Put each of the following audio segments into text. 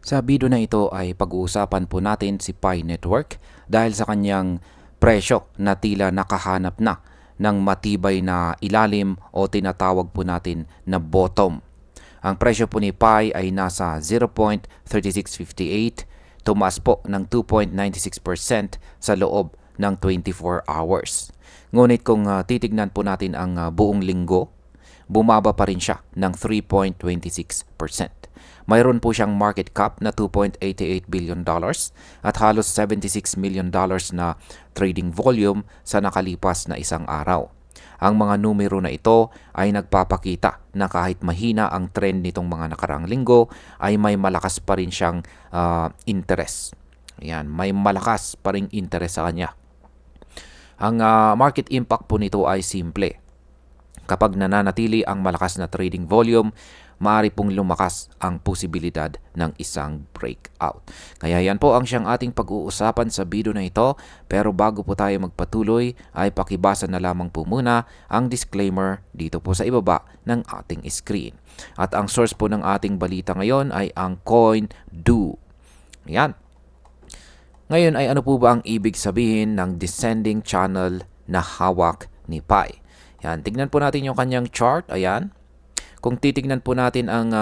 Sa video na ito ay pag-uusapan po natin si Pi Network dahil sa kanyang presyo na tila nakahanap na ng matibay na ilalim o tinatawag po natin na bottom. Ang presyo po ni Pi ay nasa 0.3658, tumaas po ng 2.96% sa loob ng 24 hours. Ngunit kung titignan po natin ang buong linggo, bumaba pa rin siya ng 3.26%. Mayroon po siyang market cap na $2.88 billion at halos $76 million na trading volume sa nakalipas na isang araw. Ang mga numero na ito ay nagpapakita na kahit mahina ang trend nitong mga nakaraang linggo ay may malakas pa rin siyang interest. Yan, may malakas pa ring interest sa kanya. Ang market impact po nito ay simple. Kapag nananatili ang malakas na trading volume, maaari pong lumakas ang posibilidad ng isang breakout. Kaya yan po ang siyang ating pag-uusapan sa video na ito. Pero bago po tayo magpatuloy, ay pakibasa na lamang po muna ang disclaimer dito po sa ibaba ng ating screen. At ang source po ng ating balita ngayon ay ang CoinDo. Yan. Ngayon ay ano po ba ang ibig sabihin ng descending channel na hawak ni Pi? Yan, tignan po natin yung kanyang chart. Ayan. Kung titignan po natin ang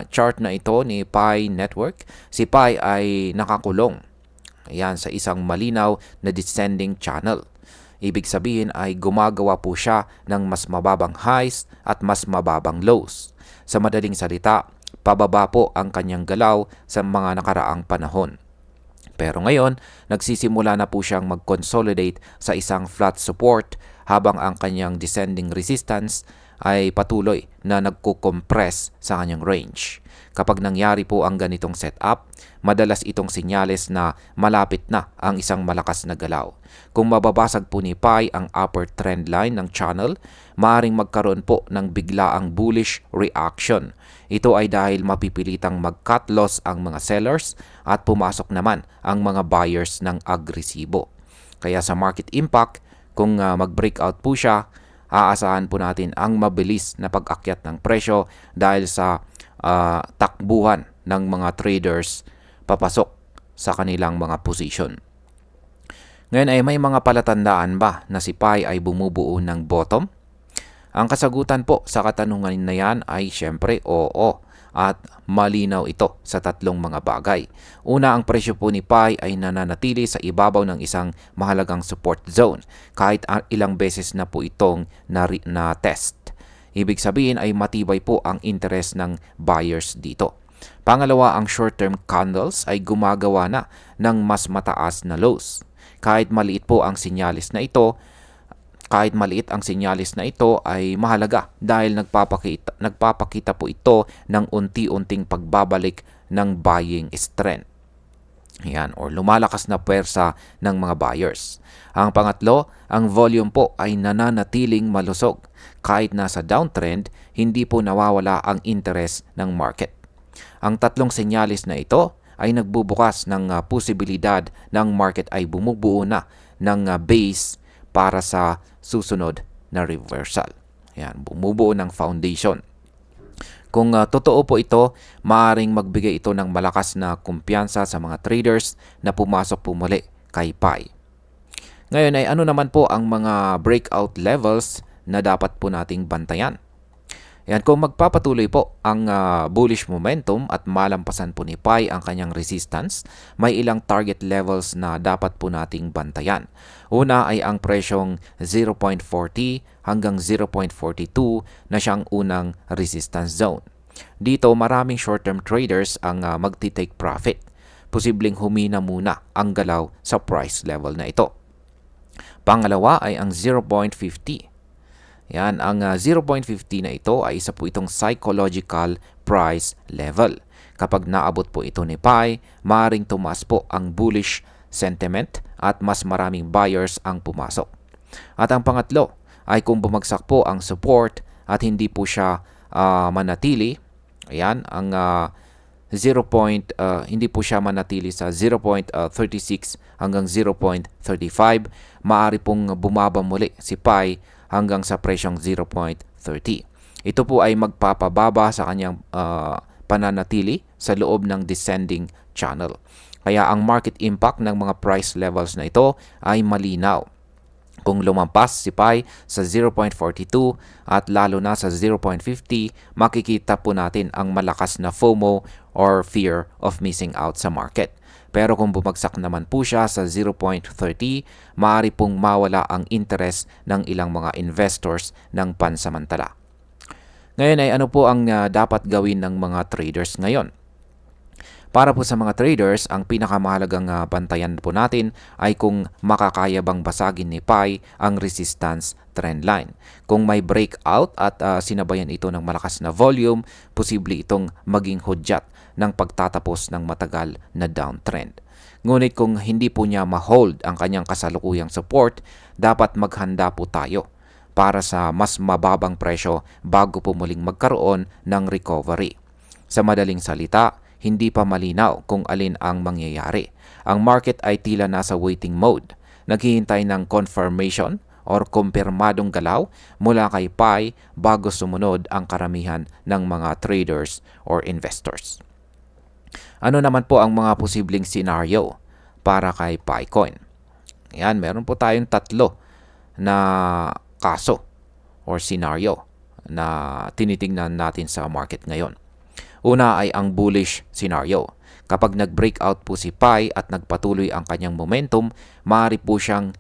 chart na ito ni Pi Network, si Pi ay nakakulong. Ayan, sa isang malinaw na descending channel. Ibig sabihin ay gumagawa po siya ng mas mababang highs at mas mababang lows. Sa madaling salita, pababa po ang kanyang galaw sa mga nakaraang panahon. Pero ngayon, nagsisimula na po siyang mag-consolidate sa isang flat support habang ang kanyang descending resistance ay patuloy na nagko-compress sa kanyang range. Kapag nangyari po ang ganitong setup, madalas itong senyales na malapit na ang isang malakas na galaw. Kung mababasag po ni Pi ang upper trend line ng channel, maaring magkaroon po ng biglaang bullish reaction. Ito ay dahil mapipilitang mag-cut loss ang mga sellers at pumasok naman ang mga buyers ng agresibo. Kaya sa market impact, kung mag-breakout po siya, aasahan po natin ang mabilis na pag-akyat ng presyo dahil sa takbuhan ng mga traders papasok sa kanilang mga position. Ngayon ay may mga palatandaan ba na si Pi ay bumubuo ng bottom? Ang kasagutan po sa katanungan na yan ay syempre oo. At malinaw ito sa tatlong mga bagay. Una, ang presyo po ni Pi ay nananatili sa ibabaw ng isang mahalagang support zone kahit ilang beses na po itong na-test. Ibig sabihin ay matibay po ang interest ng buyers dito. Pangalawa, ang short-term candles ay gumagawa na ng mas mataas na lows. Kahit maliit po ang sinyalis na ito, ay mahalaga dahil nagpapakita po ito ng unti-unting pagbabalik ng buying strength. Yan, or lumalakas na puwersa ng mga buyers. Ang pangatlo, ang volume po ay nananatiling malusog. Kahit nasa downtrend, hindi po nawawala ang interest ng market. Ang tatlong senyalis na ito ay nagbubukas ng posibilidad ng market ay bumubuo na ng base para sa susunod na reversal. Yan, bumubuo ng foundation. Kung totoo po ito, maaaring magbigay ito ng malakas na kumpiyansa sa mga traders na pumasok po muli kay Pi. Ngayon ay ano naman po ang mga breakout levels na dapat po nating bantayan? Yan, kung magpapatuloy po ang bullish momentum at malampasan po ni Pi ang kanyang resistance, may ilang target levels na dapat po nating bantayan. Una ay ang presyong 0.40 hanggang 0.42 na siyang unang resistance zone. Dito maraming short-term traders ang magti-take profit. Posibleng humina muna ang galaw sa price level na ito. Pangalawa ay ang 0.50. Yan, ang 0.50 na ito ay isa po itong psychological price level. Kapag naabot po ito ni Pi, maaaring tumaas po ang bullish sentiment at mas maraming buyers ang pumasok. At ang pangatlo ay kung bumagsak po ang support at hindi po siya manatili, ayan, ang hindi po siya manatili sa 0.36 hanggang 0.35, maaari pong bumaba muli si Pi hanggang sa presyong 0.30. Ito po ay magpapababa sa kanyang pananatili sa loob ng descending channel. Kaya ang market impact ng mga price levels na ito ay malinaw. Kung lumampas si Pi sa 0.42 at lalo na sa 0.50, makikita po natin ang malakas na FOMO or fear of missing out sa market. Pero kung bumagsak naman po siya sa 0.30, maaari pong mawala ang interest ng ilang mga investors ng pansamantala. Ngayon ay ano po ang dapat gawin ng mga traders ngayon? Para po sa mga traders, ang pinakamahalagang bantayan po natin ay kung makakaya bang basagin ni Pi ang resistance trendline. Kung may breakout at sinabayan ito ng malakas na volume, posible itong maging hudyat ng pagtatapos ng matagal na downtrend. Ngunit kung hindi po niya ma-hold ang kanyang kasalukuyang support, dapat maghanda po tayo para sa mas mababang presyo bago po muling magkaroon ng recovery. Sa madaling salita, hindi pa malinaw kung alin ang mangyayari. Ang market ay tila nasa waiting mode. Naghihintay ng confirmation or kumpirmadong galaw mula kay Pi bago sumunod ang karamihan ng mga traders or investors. Ano naman po ang mga posibleng scenario para kay Picoin? Yan, meron po tayong tatlo na kaso or scenario na tinitingnan natin sa market ngayon. Una ay ang bullish scenario. Kapag nag-breakout po si Pi at nagpatuloy ang kanyang momentum, maaari po siyang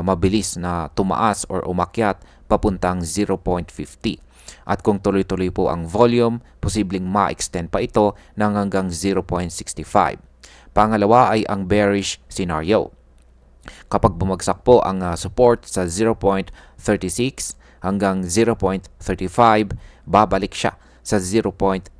mabilis na tumaas or umakyat papuntang 0.50. At kung tuloy-tuloy po ang volume, posibleng ma-extend pa ito ng hanggang 0.65. Pangalawa ay ang bearish scenario. Kapag bumagsak po ang support sa 0.36 hanggang 0.35, babalik siya sa 0.30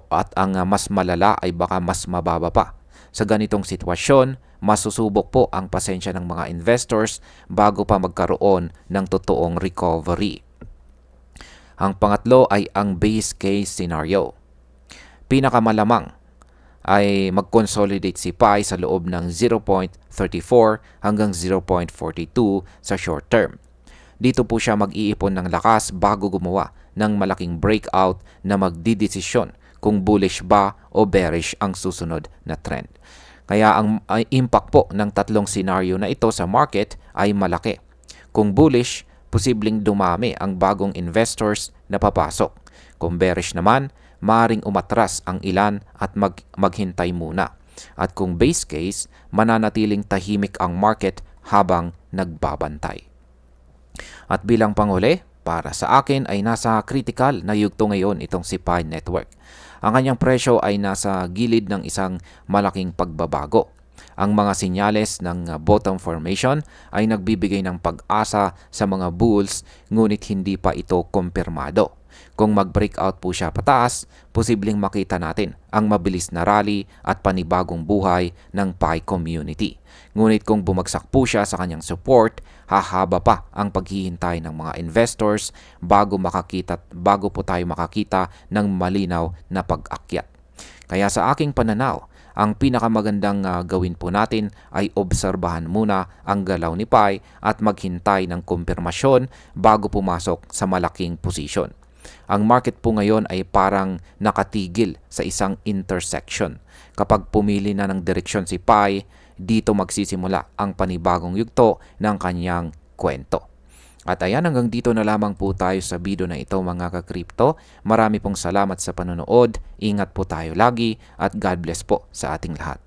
at ang mas malala ay baka mas mababa pa. Sa ganitong sitwasyon, masusubok po ang pasensya ng mga investors bago pa magkaroon ng totoong recovery. Ang pangatlo ay ang base case scenario. Pinakamalamang ay mag-consolidate si Pi sa loob ng 0.34 hanggang 0.42 sa short term. Dito po siya mag-iipon ng lakas bago gumawa ng malaking breakout na magdidesisyon kung bullish ba o bearish ang susunod na trend. Kaya ang impact po ng tatlong scenario na ito sa market ay malaki. Kung bullish, posibleng dumami ang bagong investors na papasok. Kung bearish naman, maring umatras ang ilan at maghintay muna. At kung base case, mananatiling tahimik ang market habang nagbabantay. At bilang panghuli, para sa akin ay nasa critical na yugto ngayon itong si Pi Network. Ang kanyang presyo ay nasa gilid ng isang malaking pagbabago. Ang mga senyales ng bottom formation ay nagbibigay ng pag-asa sa mga bulls, ngunit hindi pa ito kumpirmado. Kung mag-breakout po siya pataas, posibleng makita natin ang mabilis na rally at panibagong buhay ng Pi community. Ngunit kung bumagsak po siya sa kanyang support, hahaba pa ang paghihintay ng mga investors bago po tayo makakita ng malinaw na pag-akyat. Kaya sa aking pananaw, ang pinakamagandang gawin po natin ay obserbahan muna ang galaw ni Pi at maghintay ng kumpirmasyon bago pumasok sa malaking posisyon. Ang market po ngayon ay parang nakatigil sa isang intersection. Kapag pumili na ng direksyon si Pi, dito magsisimula ang panibagong yugto ng kanyang kwento. At ayan, hanggang dito na lamang po tayo sa video na ito mga ka-crypto. Marami pong salamat sa panonood. Ingat po tayo lagi at God bless po sa ating lahat.